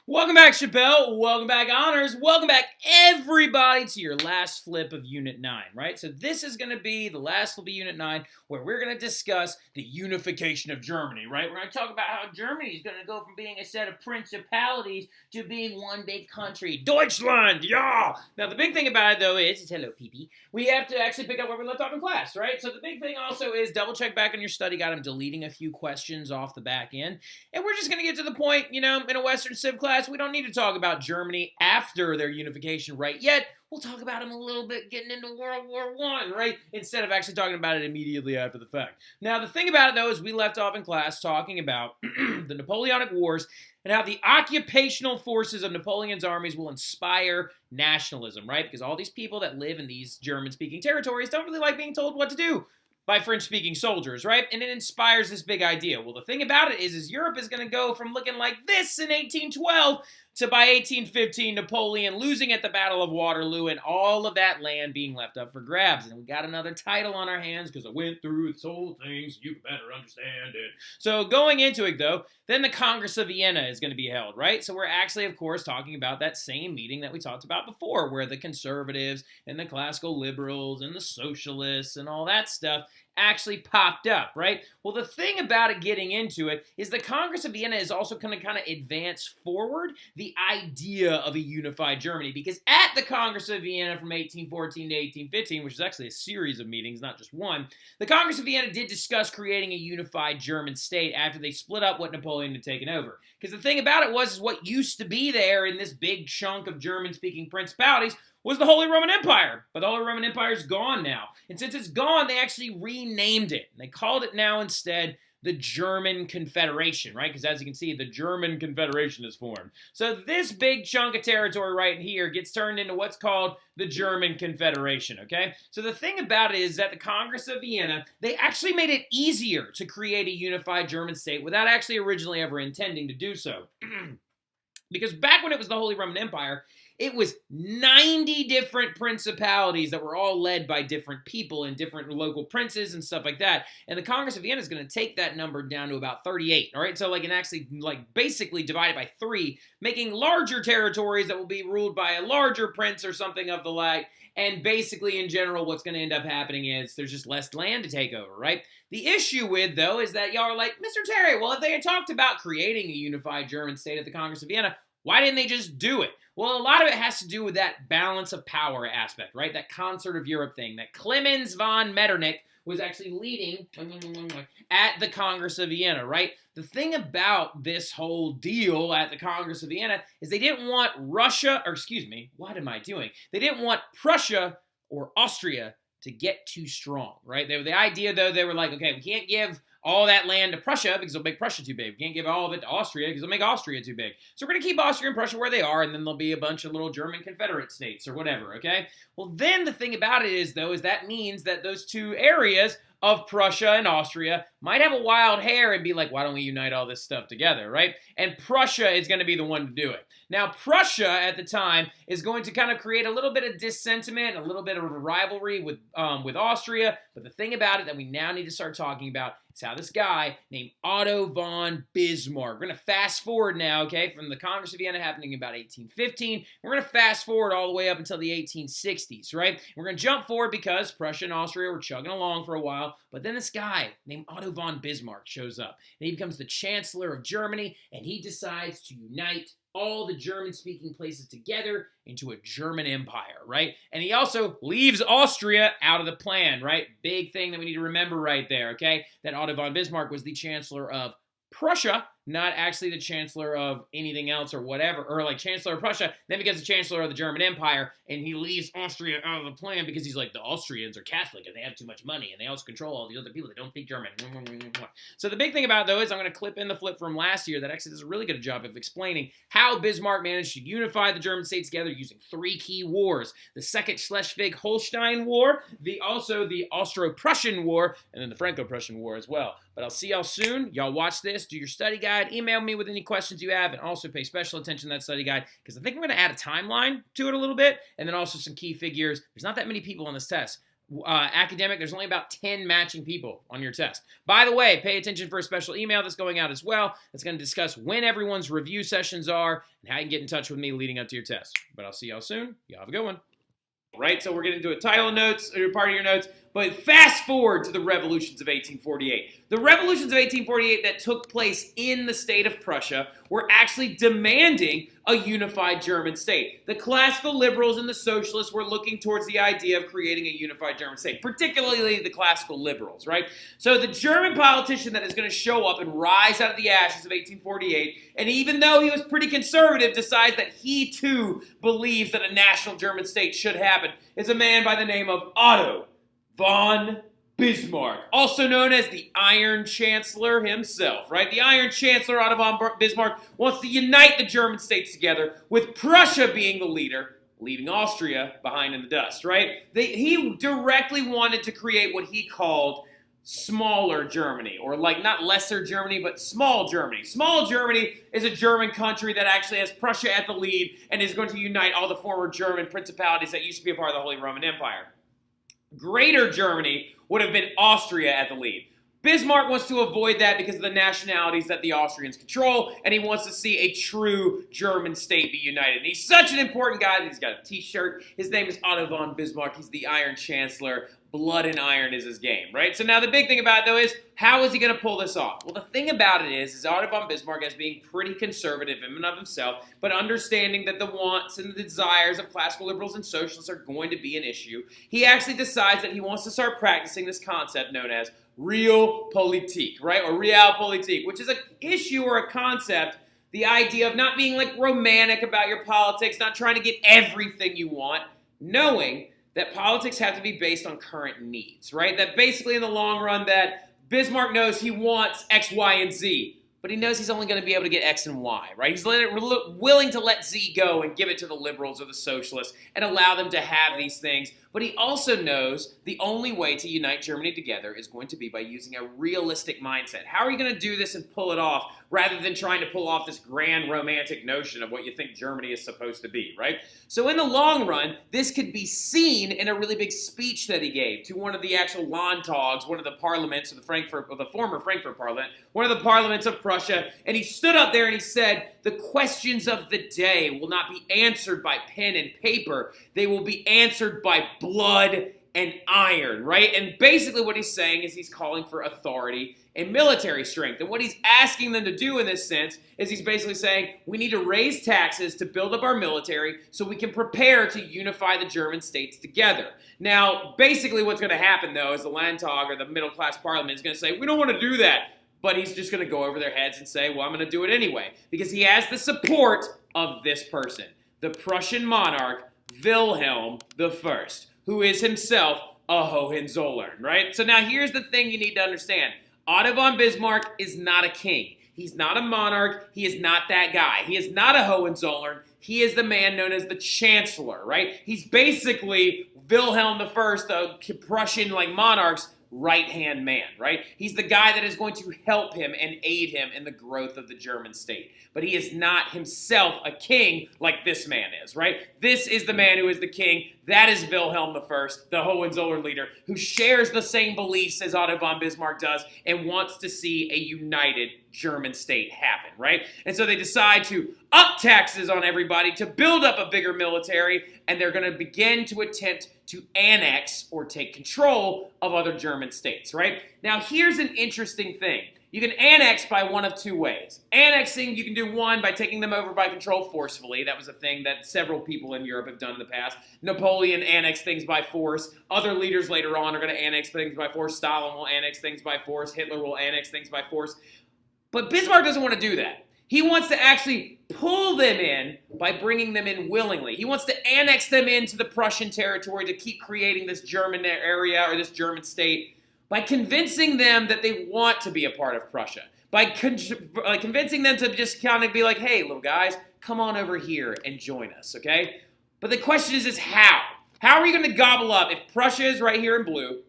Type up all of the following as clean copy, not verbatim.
Welcome back, Chappelle. Welcome back, Honors. Welcome back, everybody, to your last flip of Unit 9, right? So this is going to be the last flip of Unit 9 where we're going to discuss the unification of Germany, right? We're going to talk about how Germany is going to go from being a set of principalities to being one big country. Deutschland, yeah! Now, the big thing about it, though, is, hello, PP, we have to actually pick up where we left off in class, right? So the big thing also is double check back on your study guide. I'm deleting a few questions off the back end. And we're just going to get to the point, in a Western Civ class, we don't need to talk about Germany after their unification right yet. We'll talk about them a little bit getting into World War I, right? Instead of actually talking about it immediately after the fact. Now, the thing about it, though, is we left off in class talking about the Napoleonic Wars and how the occupational forces of Napoleon's armies will inspire nationalism, right? Because all these people that live in these German-speaking territories don't really like being told what to do by French-speaking soldiers, right? And it inspires this big idea. Well, the thing about it is Europe is going to go from looking like this in 1812 to by 1815, Napoleon losing at the Battle of Waterloo and all of that land being left up for grabs. And we got another title on our hands because I went through this whole thing so you can better understand it. So going into it, though, then the Congress of Vienna is going to be held, right? So we're actually, of course, talking about that same meeting that we talked about before, where the conservatives and the classical liberals and the socialists and all that stuff actually popped up, right? Well, the thing about it getting into it is the Congress of Vienna is also going to kind of advance forward the idea of a unified Germany, because at the Congress of Vienna from 1814 to 1815, which is actually a series of meetings, not just one, the Congress of Vienna did discuss creating a unified German state after they split up what Napoleon had taken over. Because the thing about it was what used to be there in this big chunk of German-speaking principalities was the Holy Roman Empire. But the Holy Roman Empire is gone now. And since it's gone, they actually renamed it. They called it now instead the German Confederation, right? Because as you can see, the German Confederation is formed. So this big chunk of territory right here gets turned into what's called the German Confederation, okay? So the thing about it is that the Congress of Vienna, they actually made it easier to create a unified German state without actually originally ever intending to do so. Because back when it was the Holy Roman Empire, it was 90 different principalities that were all led by different people and different local princes and stuff like that. And the Congress of Vienna is going to take that number down to about 38, all right? So and actually basically divide it by 3, making larger territories that will be ruled by a larger prince or something of the like. And basically, in general, what's going to end up happening is there's just less land to take over, right? The issue with, though, is that y'all are like, Mr. Terry, well, if they had talked about creating a unified German state at the Congress of Vienna, why didn't they just do it? Well, a lot of it has to do with that balance of power aspect, right? That concert of Europe thing that Clemens von Metternich was actually leading at the Congress of Vienna, right? The thing about this whole deal at the Congress of Vienna is they didn't want They didn't want Prussia or Austria to get too strong, right? The idea, though, they were like, okay, we can't give all that land to Prussia because it'll make Prussia too big. We can't give all of it to Austria because it'll make Austria too big. So we're going to keep Austria and Prussia where they are, and then there'll be a bunch of little German Confederate states or whatever, okay? Well, then the thing about it is, though, is that means that those two areas of Prussia and Austria might have a wild hair and be like, why don't we unite all this stuff together, right? And Prussia is going to be the one to do it. Now, Prussia at the time is going to kind of create a little bit of dissentiment, a little bit of a rivalry with Austria. But the thing about it that we now need to start talking about is how this guy named Otto von Bismarck. We're going to fast forward now, okay, from the Congress of Vienna happening in about 1815. We're going to fast forward all the way up until the 1860s, right? We're going to jump forward because Prussia and Austria were chugging along for a while. But then this guy named Otto von Bismarck shows up. And he becomes the Chancellor of Germany, and he decides to unite all the German-speaking places together into a German empire, right? And he also leaves Austria out of the plan, right? Big thing that we need to remember right there, okay? That Otto von Bismarck was the Chancellor of Prussia, not actually the Chancellor of anything else or whatever, or like Chancellor of Prussia, then becomes the Chancellor of the German Empire, and he leaves Austria out of the plan because he's like, the Austrians are Catholic, and they have too much money, and they also control all these other people that don't speak German. So the big thing about it, though, is I'm going to clip in the flip from last year that actually does a really good job of explaining how Bismarck managed to unify the German states together using 3 key wars. The Second Schlesvig-Holstein War, also the Austro-Prussian War, and then the Franco-Prussian War as well. But I'll see y'all soon. Y'all watch this, do your study guide, email me with any questions you have, and also pay special attention to that study guide because I think I'm going to add a timeline to it a little bit, and then also some key figures. There's not that many people on this test. academic, there's only about 10 matching people on your test. By the way, pay attention for a special email that's going out as well. It's going to discuss when everyone's review sessions are and how you can get in touch with me leading up to your test. But I'll see y'all soon. Y'all have a good one. Right, so we're getting into a title of notes, or part of your notes, but fast forward to the revolutions of 1848. The revolutions of 1848 that took place in the state of Prussia were actually demanding a unified German state. The classical liberals and the socialists were looking towards the idea of creating a unified German state, particularly the classical liberals, right? So the German politician that is going to show up and rise out of the ashes of 1848, and even though he was pretty conservative, decides that he too believes that a national German state should happen, is a man by the name of Otto von Bismarck, also known as the Iron Chancellor himself, right? The Iron Chancellor Otto von Bismarck wants to unite the German states together, with Prussia being the leader, leaving Austria behind in the dust, right? He directly wanted to create what he called smaller Germany, or like not lesser Germany, but small Germany. Small Germany is a German country that actually has Prussia at the lead and is going to unite all the former German principalities that used to be a part of the Holy Roman Empire. Greater Germany would have been Austria at the lead. Bismarck wants to avoid that because of the nationalities that the Austrians control, and he wants to see a true German state be united. And he's such an important guy that he's got a t-shirt. His name is Otto von Bismarck. He's the Iron Chancellor. Blood and iron is his game, right? So now the big thing about it, though, is how is he going to pull this off? Well, the thing about it is Otto von Bismarck, as being pretty conservative in and of himself, but understanding that the wants and the desires of classical liberals and socialists are going to be an issue, he actually decides that he wants to start practicing this concept known as realpolitik, right? Or realpolitik, which is an issue or a concept, the idea of not being like romantic about your politics, not trying to get everything you want, knowing that politics have to be based on current needs, right? That basically in the long run that Bismarck knows he wants X, Y, and Z, but he knows he's only going to be able to get X and Y, right? He's willing to let Z go and give it to the liberals or the socialists and allow them to have these things. But he also knows the only way to unite Germany together is going to be by using a realistic mindset. How are you going to do this and pull it off rather than trying to pull off this grand romantic notion of what you think Germany is supposed to be, right? So in the long run, this could be seen in a really big speech that he gave to one of the actual Landtags, one of the parliaments of the former Frankfurt Parliament, one of the parliaments of Prussia, and he stood up there and he said, the questions of the day will not be answered by pen and paper. They will be answered by blood and iron, right? And basically what he's saying is he's calling for authority and military strength. And what he's asking them to do in this sense is he's basically saying we need to raise taxes to build up our military so we can prepare to unify the German states together. Now, basically what's going to happen, though, is the Landtag or the middle-class parliament is going to say, we don't want to do that. But he's just going to go over their heads and say, well, I'm going to do it anyway. Because he has the support of this person, the Prussian monarch, Wilhelm I, who is himself a Hohenzollern, right? So now here's the thing you need to understand. Otto von Bismarck is not a king. He's not a monarch. He is not that guy. He is not a Hohenzollern. He is the man known as the Chancellor, right? He's basically Wilhelm I, the Prussian monarch's right-hand man, right? He's the guy that is going to help him and aid him in the growth of the German state. But he is not himself a king like this man is, right? This is the man who is the king. That is Wilhelm I, the Hohenzollern leader, who shares the same beliefs as Otto von Bismarck does and wants to see a united German state happen, right? And so they decide to up taxes on everybody to build up a bigger military, and they're going to begin to attempt to annex or take control of other German states, right? Now, here's an interesting thing. You can annex by one of two ways. Annexing, you can do one by taking them over by control forcefully. That was a thing that several people in Europe have done in the past. Napoleon annexed things by force. Other leaders later on are going to annex things by force. Stalin will annex things by force. Hitler will annex things by force. But Bismarck doesn't want to do that. He wants to actually pull them in by bringing them in willingly. He wants to annex them into the Prussian territory to keep creating this German area or this German state by convincing them that they want to be a part of Prussia, by convincing them to just kind of be like, hey, little guys, come on over here and join us, okay? But the question is how? How are you going to gobble up, if Prussia is right here in blue,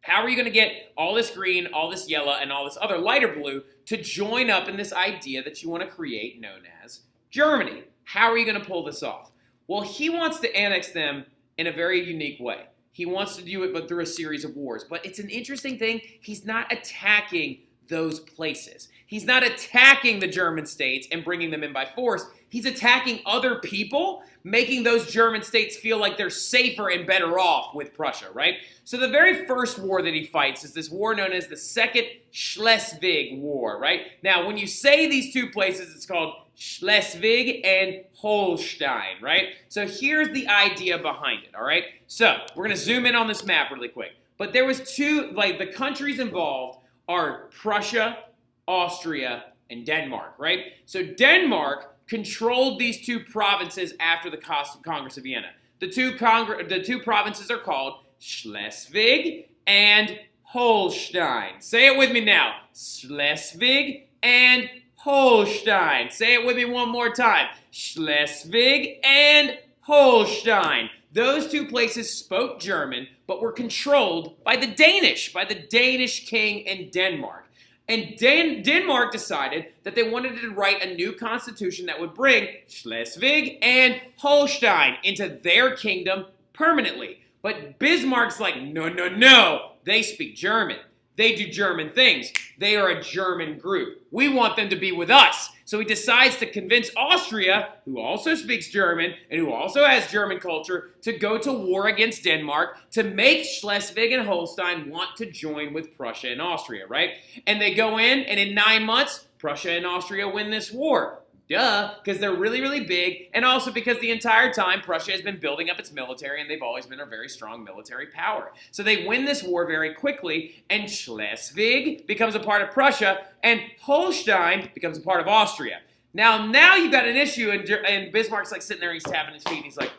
how are you going to get all this green, all this yellow, and all this other lighter blue to join up in this idea that you want to create known as Germany? How are you going to pull this off? Well, he wants to annex them in a very unique way. He wants to do it, but through a series of wars. But it's an interesting thing. He's not attacking those places. He's not attacking the German states and bringing them in by force. He's attacking other people, making those German states feel like they're safer and better off with Prussia, right? So the very first war that he fights is this war known as the Second Schlesvig War, right? Now, when you say these two places, it's called Schleswig and Holstein, right? So here's the idea behind it, all right? So we're going to zoom in on this map really quick. But there was two, like the countries involved are Prussia, Austria, and Denmark, right? So Denmark controlled these two provinces after the Congress of Vienna. The two provinces are called Schleswig and Holstein. Say it with me now. Schleswig and Holstein. Say it with me one more time. Schleswig and Holstein. Those two places spoke German, but were controlled by the Danish king in Denmark. And Denmark decided that they wanted to write a new constitution that would bring Schleswig and Holstein into their kingdom permanently. But Bismarck's like, no, no, no. They speak German. They do German things. They are a German group. We want them to be with us. So he decides to convince Austria, who also speaks German and who also has German culture, to go to war against Denmark to make Schleswig and Holstein want to join with Prussia and Austria, right? And they go in, and in 9 months, Prussia and Austria win this war. Duh, because they're really, really big, and also because the entire time Prussia has been building up its military, and they've always been a very strong military power. So they win this war very quickly, and Schleswig becomes a part of Prussia, and Holstein becomes a part of Austria. Now you've got an issue, and Bismarck's like sitting there, he's tapping his feet, and he's like,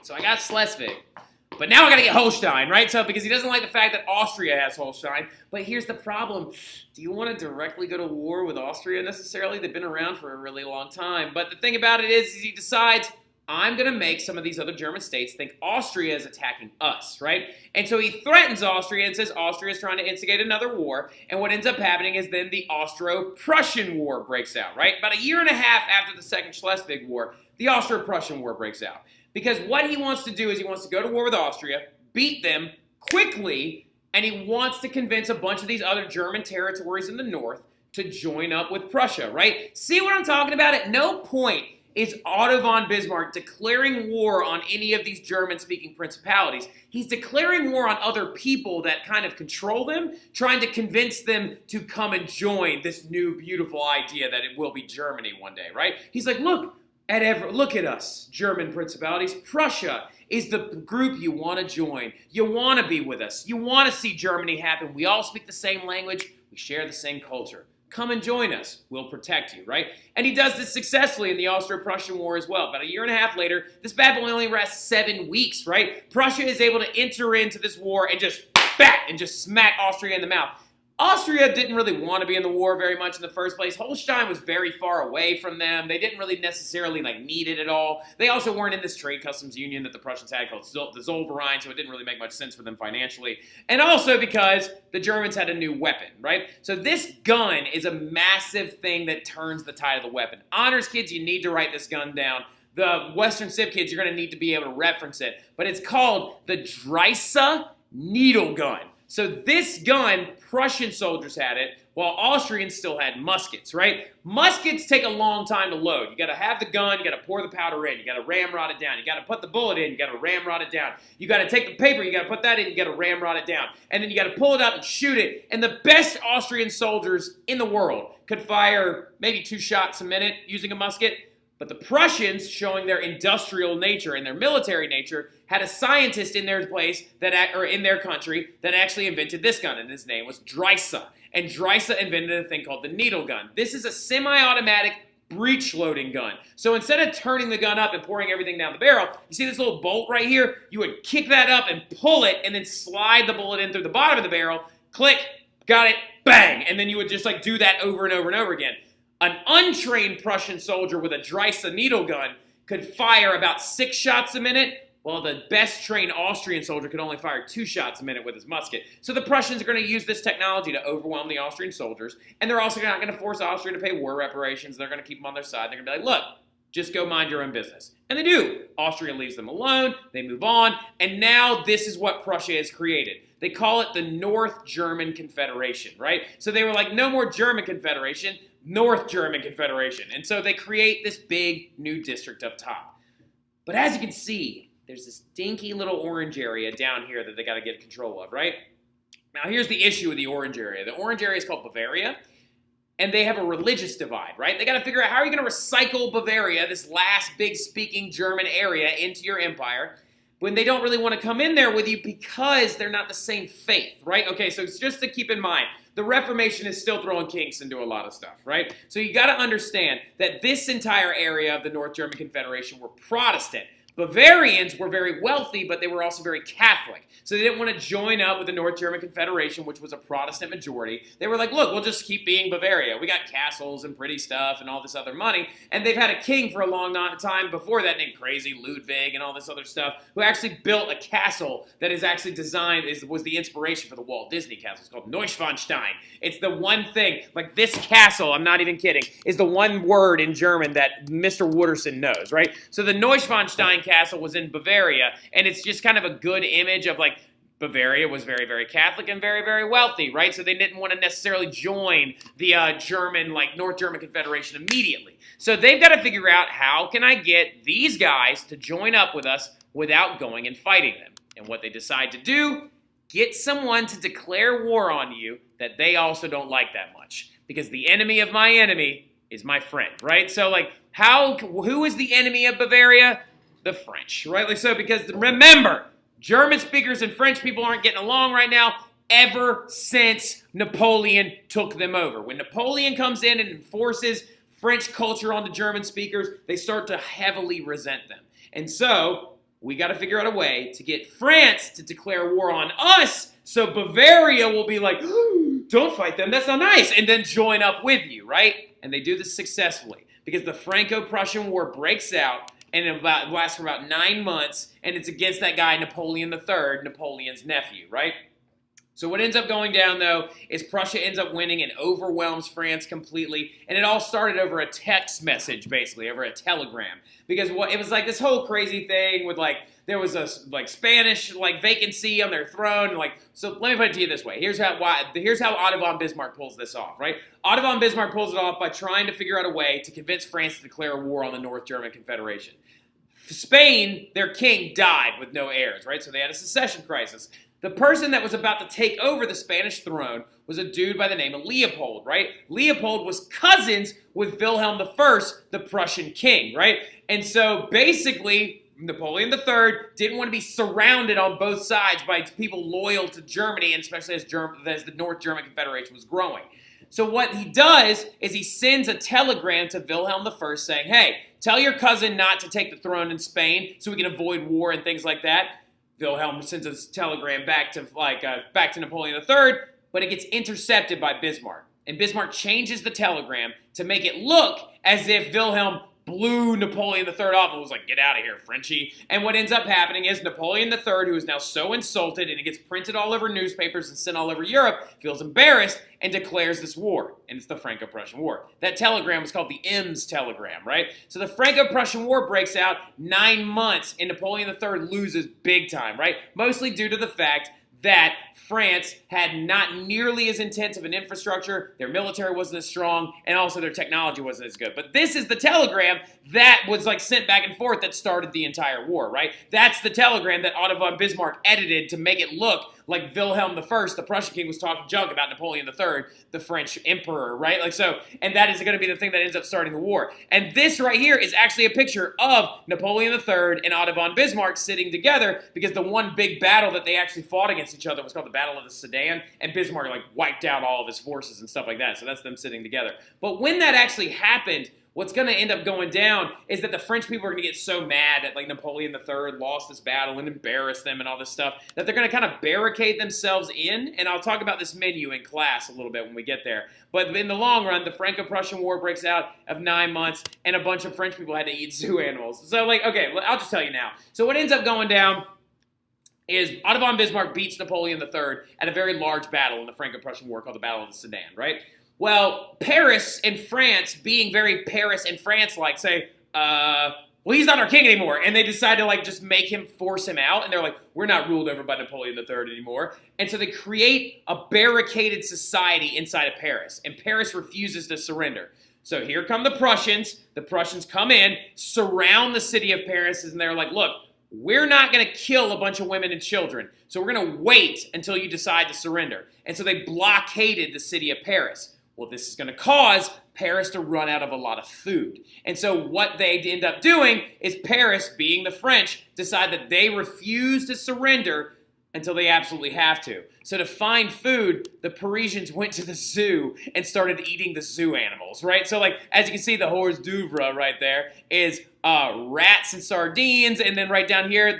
so I got Schleswig. But now I gotta get Holstein, right? So, because he doesn't like the fact that Austria has Holstein. But here's the problem. Do you want to directly go to war with Austria necessarily? They've been around for a really long time. But the thing about it is he decides, I'm gonna make some of these other German states think Austria is attacking us, right? And so he threatens Austria and says Austria is trying to instigate another war. And what ends up happening is then the Austro-Prussian War breaks out, right? About a year and a half after the Second Schlesvig War, the Austro-Prussian War breaks out. Because what he wants to do is he wants to go to war with Austria, beat them quickly, and he wants to convince a bunch of these other German territories in the north to join up with Prussia, right? See what I'm talking about? At no point is Otto von Bismarck declaring war on any of these German-speaking principalities. He's declaring war on other people that kind of control them, trying to convince them to come and join this new beautiful idea that it will be Germany one day, right? He's like, look at us, German principalities. Prussia is the group you want to join. You want to be with us. You want to see Germany happen. We all speak the same language. We share the same culture. Come and join us. We'll protect you, right? And he does this successfully in the Austro-Prussian War as well. About a year and a half later, this bad boy only lasts 7 weeks, right? Prussia is able to enter into this war and just smack Austria in the mouth. Austria didn't really want to be in the war very much in the first place. Holstein was very far away from them. They didn't really necessarily need it at all. They also weren't in this trade customs union that the Prussians had called the Zollverein, so it didn't really make much sense for them financially. And also because the Germans had a new weapon, right? So this gun is a massive thing that turns the tide of the weapon. Honors kids, you need to write this gun down. The Western Civ kids, you're going to need to be able to reference it. But it's called the Dreisse needle gun. So this gun, Prussian soldiers had it, while Austrians still had muskets, right? Muskets take a long time to load. You got to have the gun, you got to pour the powder in, you got to ramrod it down, you got to put the bullet in, you got to ramrod it down. You got to take the paper, you got to put that in, you got to ramrod it down. And then you got to pull it up and shoot it. And the best Austrian soldiers in the world could fire maybe 2 shots a minute using a musket. But the Prussians, showing their industrial nature and their military nature, had a scientist in their place in their country that actually invented this gun, and his name was Dreisse. And Dreisse invented a thing called the needle gun. This is a semi-automatic breech-loading gun. So instead of turning the gun up and pouring everything down the barrel, you see this little bolt right here? You would kick that up and pull it, and then slide the bullet in through the bottom of the barrel. Click, got it, bang! And then you would just do that over and over and over again. An untrained Prussian soldier with a Dreisse needle gun could fire about 6 shots a minute, while the best trained Austrian soldier could only fire 2 shots a minute with his musket. So the Prussians are going to use this technology to overwhelm the Austrian soldiers, and they're also not going to force Austria to pay war reparations. They're going to keep them on their side. They're going to be like, look, Just go mind your own business. And they do. Austria leaves them alone, they move on, and now this is what Prussia has created. They call it the North German Confederation, right? So they were like, no more German Confederation, North German Confederation. And so they create this big new district up top. But as you can see, there's this dinky little orange area down here that they got to get control of, right? Now here's the issue with the orange area. The orange area is called Bavaria. And they have a religious divide, right? They got to figure out how are you going to recycle Bavaria, this last big speaking German area, into your empire when they don't really want to come in there with you because they're not the same faith, right? Okay, so it's just to keep in mind, the Reformation is still throwing kinks into a lot of stuff, right? So you got to understand that this entire area of the North German Confederation were Protestant. Bavarians were very wealthy, but they were also very Catholic. So they didn't want to join up with the North German Confederation, which was a Protestant majority. They were like, look, we'll just keep being Bavaria. We got castles and pretty stuff and all this other money. And they've had a king for a long time before that named Crazy Ludwig and all this other stuff, who actually built a castle that is actually designed, was the inspiration for the Walt Disney castle. It's called Neuschwanstein. It's the one thing, like this castle, I'm not even kidding, is the one word in German that Mr. Wooderson knows, right? So the Neuschwanstein castle was in Bavaria, and it's just kind of a good image of like Bavaria was very, very Catholic and very, very wealthy, right? So they didn't want to necessarily join the German, like North German Confederation immediately. So they've got to figure out how can I get these guys to join up with us without going and fighting them. And what they decide to do, get someone to declare war on you that they also don't like that much. Because the enemy of my enemy is my friend, right? So like, who is the enemy of Bavaria? The French, right? Like so, because remember, German speakers and French people aren't getting along right now ever since Napoleon took them over. When Napoleon comes in and enforces French culture on the German speakers, they start to heavily resent them. And so we got to figure out a way to get France to declare war on us so Bavaria will be like, don't fight them, that's not nice, and then join up with you, right? And they do this successfully because the Franco-Prussian War breaks out and it lasts for about 9 months, and it's against that guy Napoleon III, Napoleon's nephew, right? So what ends up going down, though, is Prussia ends up winning and overwhelms France completely, and it all started over a text message, basically, over a telegram. Because it was like this whole crazy thing with, like, there was a, like, Spanish, like, vacancy on their throne, like, so let me put it to you this way. Here's how Otto von Bismarck pulls this off, right? Otto von Bismarck pulls it off by trying to figure out a way to convince France to declare a war on the North German Confederation. Spain, their king, died with no heirs, right? So they had a succession crisis. The person that was about to take over the Spanish throne was a dude by the name of Leopold, right? Leopold was cousins with Wilhelm I, the Prussian king, right? And so basically, Napoleon III didn't want to be surrounded on both sides by people loyal to Germany, and especially as the North German Confederation was growing. So what he does is he sends a telegram to Wilhelm I saying, hey, tell your cousin not to take the throne in Spain so we can avoid war and things like that. Wilhelm sends a telegram back to Napoleon III, but it gets intercepted by Bismarck. And Bismarck changes the telegram to make it look as if Wilhelm blew Napoleon III off and was like, get out of here, Frenchie. And what ends up happening is Napoleon III, who is now so insulted and it gets printed all over newspapers and sent all over Europe, feels embarrassed and declares this war. And it's the Franco-Prussian War. That telegram was called the Ems telegram, right? So the Franco-Prussian War breaks out 9 months and Napoleon III loses big time, right? Mostly due to the fact that France had not nearly as intense of an infrastructure, their military wasn't as strong, and also their technology wasn't as good. But this is the telegram that was like sent back and forth that started the entire war, right? That's the telegram that Otto von Bismarck edited to make it look like Wilhelm I, the Prussian king, was talking junk about Napoleon III, the French emperor, right? Like so, and that is going to be the thing that ends up starting the war. And this right here is actually a picture of Napoleon III and Otto von Bismarck sitting together because the one big battle that they actually fought against each other was called the Battle of the Sedan, and Bismarck like wiped out all of his forces and stuff like that. So that's them sitting together. But when that actually happened, what's going to end up going down is that the French people are going to get so mad that like Napoleon III lost this battle and embarrassed them and all this stuff that they're going to kind of barricade themselves in. And I'll talk about this menu in class a little bit when we get there. But in the long run, the Franco-Prussian War breaks out of 9 months and a bunch of French people had to eat zoo animals. So like, okay, I'll just tell you now. So what ends up going down is Otto von Bismarck beats Napoleon III at a very large battle in the Franco-Prussian War called the Battle of the Sedan, right? Well, Paris and France, being very Paris and France-like, say, well, he's not our king anymore. And they decide to like just make him, force him out. And they're like, we're not ruled over by Napoleon III anymore. And so they create a barricaded society inside of Paris. And Paris refuses to surrender. So here come the Prussians. The Prussians come in, surround the city of Paris, and they're like, look, we're not going to kill a bunch of women and children. So we're going to wait until you decide to surrender. And so they blockaded the city of Paris. Well, this is going to cause Paris to run out of a lot of food. And so what they end up doing is Paris, being the French, decide that they refuse to surrender until they absolutely have to. So to find food, the Parisians went to the zoo and started eating the zoo animals, right? So like, as you can see, the hors d'oeuvre right there is rats and sardines, and then right down here,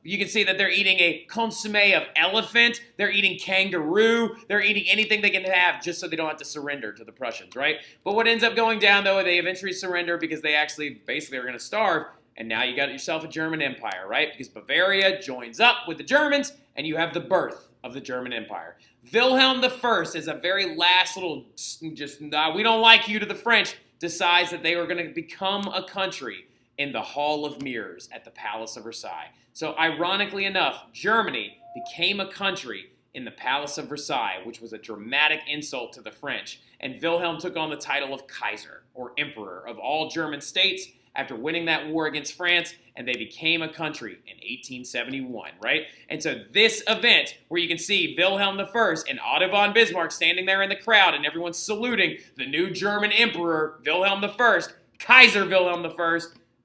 you can see that they're eating a consommé of elephant, they're eating kangaroo, they're eating anything they can have just so they don't have to surrender to the Prussians, right? But what ends up going down, though, they eventually surrender because they actually basically are going to starve, and now you got yourself a German Empire, right? Because Bavaria joins up with the Germans, and you have the birth of the German Empire. Wilhelm I, is a very last little, we don't like you to the French, decides that they were going to become a country in the Hall of Mirrors at the Palace of Versailles. So ironically enough, Germany became a country in the Palace of Versailles, which was a dramatic insult to the French. And Wilhelm took on the title of Kaiser, or Emperor, of all German states after winning that war against France, and they became a country in 1871, right? And so this event, where you can see Wilhelm I and Otto von Bismarck standing there in the crowd, and everyone's saluting the new German Emperor, Wilhelm I, Kaiser Wilhelm I,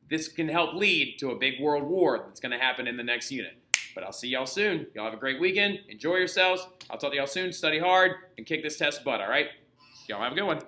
this can help lead to a big world war that's going to happen in the next unit. But I'll see y'all soon. Y'all have a great weekend. Enjoy yourselves. I'll talk to y'all soon. Study hard and kick this test butt, all right? Y'all have a good one.